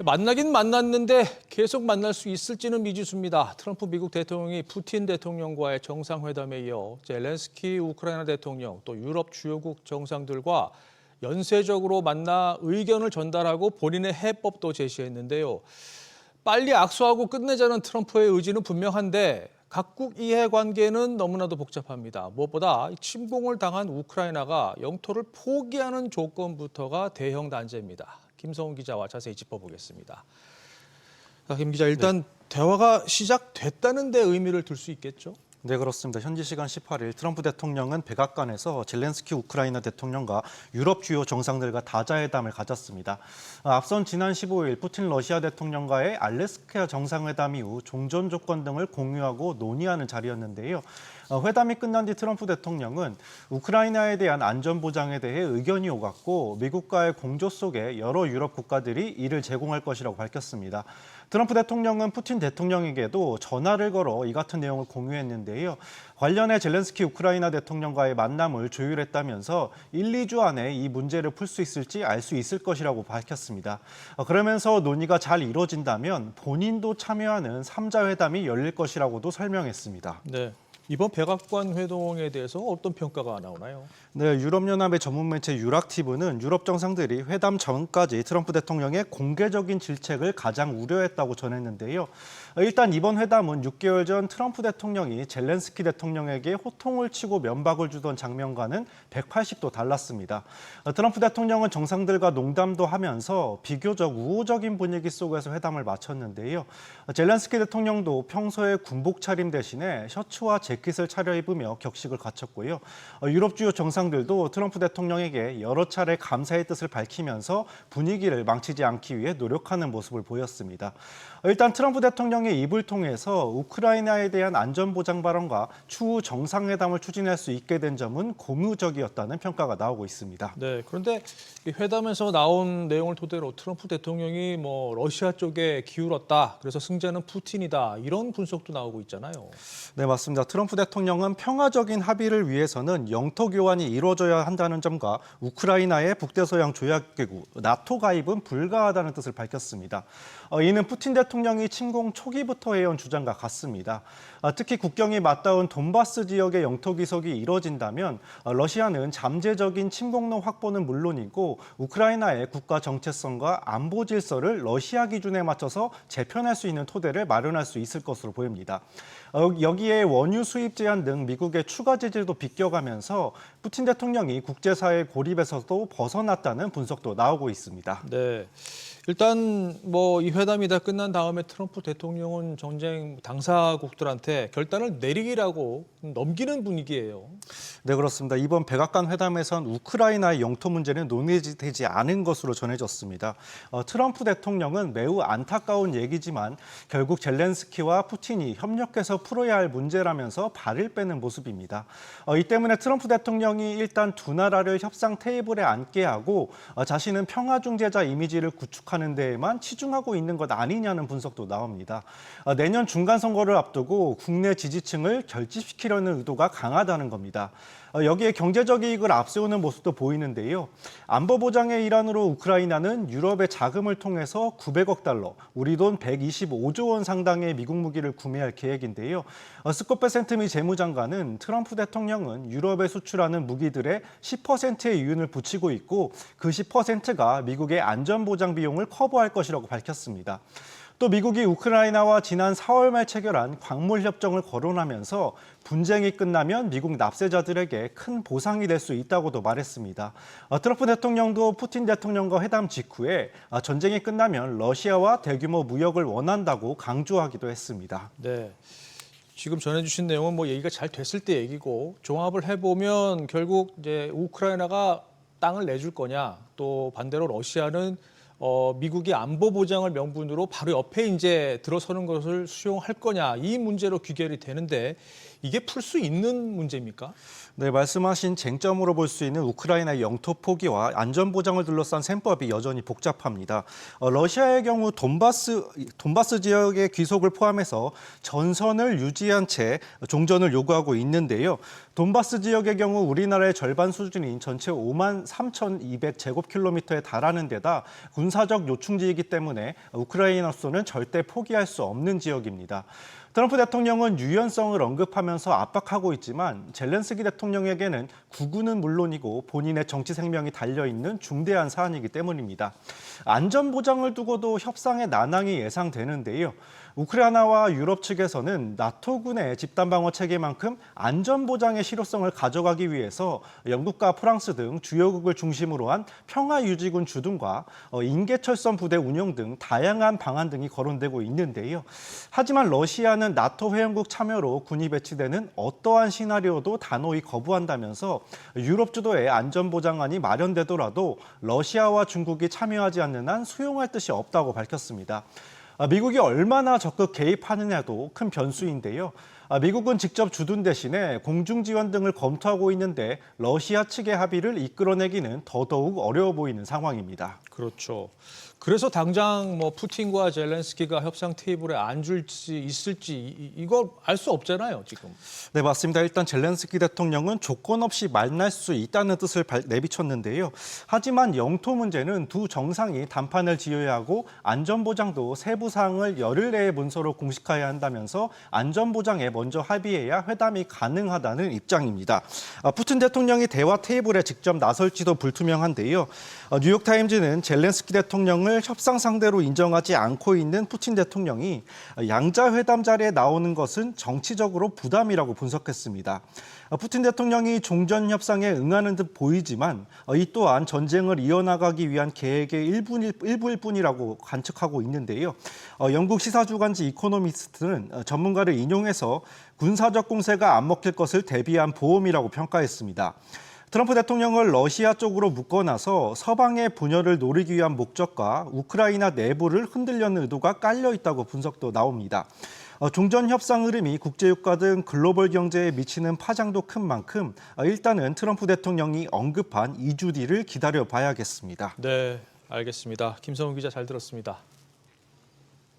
만나긴 만났는데 계속 만날 수 있을지는 미지수입니다. 트럼프 미국 대통령이 푸틴 대통령과의 정상회담에 이어 젤렌스키 우크라이나 대통령 또 유럽 주요국 정상들과 연쇄적으로 만나 의견을 전달하고 본인의 해법도 제시했는데요. 빨리 악수하고 끝내자는 트럼프의 의지는 분명한데 각국 이해관계는 너무나도 복잡합니다. 무엇보다 침공을 당한 우크라이나가 영토를 포기하는 조건부터가 대형 난제입니다. 김성훈 기자와 자세히 짚어보겠습니다. 김 기자, 일단 대화가 시작됐다는 데 의미를 둘 수 있겠죠? 네, 그렇습니다. 현지 시간 18일 트럼프 대통령은 백악관에서 젤렌스키 우크라이나 대통령과 유럽 주요 정상들과 다자회담을 가졌습니다. 앞선 지난 15일 푸틴 러시아 대통령과의 알래스카 정상회담 이후 종전 조건 등을 공유하고 논의하는 자리였는데요. 회담이 끝난 뒤 트럼프 대통령은 우크라이나에 대한 안전 보장에 대해 의견이 오갔고 미국과의 공조 속에 여러 유럽 국가들이 이를 제공할 것이라고 밝혔습니다. 트럼프 대통령은 푸틴 대통령에게도 전화를 걸어 이 같은 내용을 공유했는데요. 관련해 젤렌스키 우크라이나 대통령과의 만남을 조율했다면서 1, 2주 안에 이 문제를 풀 수 있을지 알 수 있을 것이라고 밝혔습니다. 그러면서 논의가 잘 이뤄진다면 본인도 참여하는 3자 회담이 열릴 것이라고도 설명했습니다. 네. 이번 백악관 회동에 대해서 어떤 평가가 나오나요? 네, 유럽연합의 전문 매체 유락티브는 유럽 정상들이 회담 전까지 트럼프 대통령의 공개적인 질책을 가장 우려했다고 전했는데요. 일단 이번 회담은 6개월 전 트럼프 대통령이 젤렌스키 대통령에게 호통을 치고 면박을 주던 장면과는 180도 달랐습니다. 트럼프 대통령은 정상들과 농담도 하면서 비교적 우호적인 분위기 속에서 회담을 마쳤는데요. 젤렌스키 대통령도 평소에 군복 차림 대신에 셔츠와 재킷을 차려입으며 격식을 갖췄고요. 유럽 주요 정상들도 트럼프 대통령에게 여러 차례 감사의 뜻을 밝히면서 분위기를 망치지 않기 위해 노력하는 모습을 보였습니다. 일단 트럼프 대통령의 입을 통해서 우크라이나에 대한 안전보장 발언과 추후 정상회담을 추진할 수 있게 된 점은 고무적이었다는 평가가 나오고 있습니다. 네, 그런데 이 회담에서 나온 내용을 토대로 트럼프 대통령이 러시아 쪽에 기울었다, 그래서 승자는 푸틴이다, 이런 분석도 나오고 있잖아요. 네, 맞습니다. 트럼프 대통령은 평화적인 합의를 위해서는 영토 교환이 이루어져야 한다는 점과 우크라이나의 북대서양 조약기구 나토 가입은 불가하다는 뜻을 밝혔습니다. 이는 푸틴 대통령이 침공 초기부터 해온 주장과 같습니다. 특히 국경이 맞닿은 돈바스 지역의 영토 귀속이 이뤄진다면 러시아는 잠재적인 침공로 확보는 물론이고 우크라이나의 국가 정체성과 안보 질서를 러시아 기준에 맞춰서 재편할 수 있는 토대를 마련할 수 있을 것으로 보입니다. 여기에 원유 수입 제한 등 미국의 추가 제재도 비껴가면서 푸틴 대통령이 국제사회 고립에서도 벗어났다는 분석도 나오고 있습니다. 네. 일단 이 회담이 다 끝난 다음에 트럼프 대통령은 전쟁 당사국들한테 결단을 내리기라고 넘기는 분위기예요. 네, 그렇습니다. 이번 백악관 회담에선 우크라이나의 영토 문제는 논의되지 않은 것으로 전해졌습니다. 트럼프 대통령은 매우 안타까운 얘기지만 결국 젤렌스키와 푸틴이 협력해서 풀어야 할 문제라면서 발을 빼는 모습입니다. 이 때문에 트럼프 대통령이 일단 두 나라를 협상 테이블에 앉게 하고 자신은 평화 중재자 이미지를 구축하는 데에만 치중하고 있는 것 아니냐는 분석도 나옵니다. 내년 중간 선거를 앞두고 국내 지지층을 결집시키려는 의도가 강하다는 겁니다. 여기에 경제적 이익을 앞세우는 모습도 보이는데요. 안보 보장의 일환으로 우크라이나는 유럽의 자금을 통해서 900억 달러, 우리 돈 125조 원 상당의 미국 무기를 구매할 계획인데요. 스콧 베센트 미 재무장관은 트럼프 대통령은 유럽에 수출하는 무기들의 10%의 유인을 붙이고 있고 그 10%가 미국의 안전보장 비용을 커버할 것이라고 밝혔습니다. 또 미국이 우크라이나와 지난 4월 말 체결한 광물 협정을 거론하면서 분쟁이 끝나면 미국 납세자들에게 큰 보상이 될 수 있다고도 말했습니다. 트럼프 대통령도 푸틴 대통령과 회담 직후에 전쟁이 끝나면 러시아와 대규모 무역을 원한다고 강조하기도 했습니다. 네. 지금 전해주신 내용은 얘기가 잘 됐을 때 얘기고 종합을 해보면 결국 이제 우크라이나가 땅을 내줄 거냐, 또 반대로 러시아는 미국이 안보 보장을 명분으로 바로 옆에 이제 들어서는 것을 수용할 거냐, 이 문제로 귀결이 되는데 이게 풀 수 있는 문제입니까? 네, 말씀하신 쟁점으로 볼 수 있는 우크라이나의 영토 포기와 안전 보장을 둘러싼 셈법이 여전히 복잡합니다. 러시아의 경우 돈바스 지역의 귀속을 포함해서 전선을 유지한 채 종전을 요구하고 있는데요. 돈바스 지역의 경우 우리나라의 절반 수준인 전체 5만 3,200제곱킬로미터에 달하는 데다 군사적 요충지이기 때문에 우크라이나로서는 절대 포기할 수 없는 지역입니다. 트럼프 대통령은 유연성을 언급하면서 압박하고 있지만 젤렌스키 대통령에게는 구구는 물론이고 본인의 정치 생명이 달려있는 중대한 사안이기 때문입니다. 안전 보장을 두고도 협상의 난항이 예상되는데요. 우크라이나와 유럽 측에서는 나토군의 집단방어 체계만큼 안전보장의 실효성을 가져가기 위해서 영국과 프랑스 등 주요국을 중심으로 한 평화유지군 주둔과 인계철선 부대 운영 등 다양한 방안 등이 거론되고 있는데요. 하지만 러시아는 나토 회원국 참여로 군이 배치되는 어떠한 시나리오도 단호히 거부한다면서 유럽 주도의 안전보장안이 마련되더라도 러시아와 중국이 참여하지 않는 한 수용할 뜻이 없다고 밝혔습니다. 미국이 얼마나 적극 개입하느냐도 큰 변수인데요. 미국은 직접 주둔 대신에 공중 지원 등을 검토하고 있는데 러시아 측의 합의를 이끌어내기는 더더욱 어려워 보이는 상황입니다. 그렇죠. 그래서 당장 뭐 푸틴과 젤렌스키가 협상 테이블에 앉을지 있을지 이걸 알 수 없잖아요, 지금. 네, 맞습니다. 일단 젤렌스키 대통령은 조건 없이 만날 수 있다는 뜻을 내비쳤는데요. 하지만 영토 문제는 두 정상이 담판을 지어야 하고 안전보장도 세부 사항을 열흘 내에 문서로 공식화해야 한다면서 안전보장에 먼저 합의해야 회담이 가능하다는 입장입니다. 푸틴 대통령이 대화 테이블에 직접 나설지도 불투명한데요. 뉴욕타임즈는 젤렌스키 대통령을 협상 상대로 인정하지 않고 있는 푸틴 대통령이 양자 회담 자리에 나오는 것은 정치적으로 부담이라고 분석했습니다. 푸틴 대통령이 종전 협상에 응하는 듯 보이지만 이 또한 전쟁을 이어나가기 위한 계획의 일부일 뿐이라고 관측하고 있는데요. 영국 시사주간지 이코노미스트는 전문가를 인용해서 군사적 공세가 안 먹힐 것을 대비한 보험이라고 평가했습니다. 트럼프 대통령을 러시아 쪽으로 묶어놔서 서방의 분열을 노리기 위한 목적과 우크라이나 내부를 흔들려는 의도가 깔려 있다고 분석도 나옵니다. 종전 협상 흐름이 국제유가 등 글로벌 경제에 미치는 파장도 큰 만큼 일단은 트럼프 대통령이 언급한 2주 뒤를 기다려 봐야겠습니다. 네, 알겠습니다. 김성훈 기자 잘 들었습니다.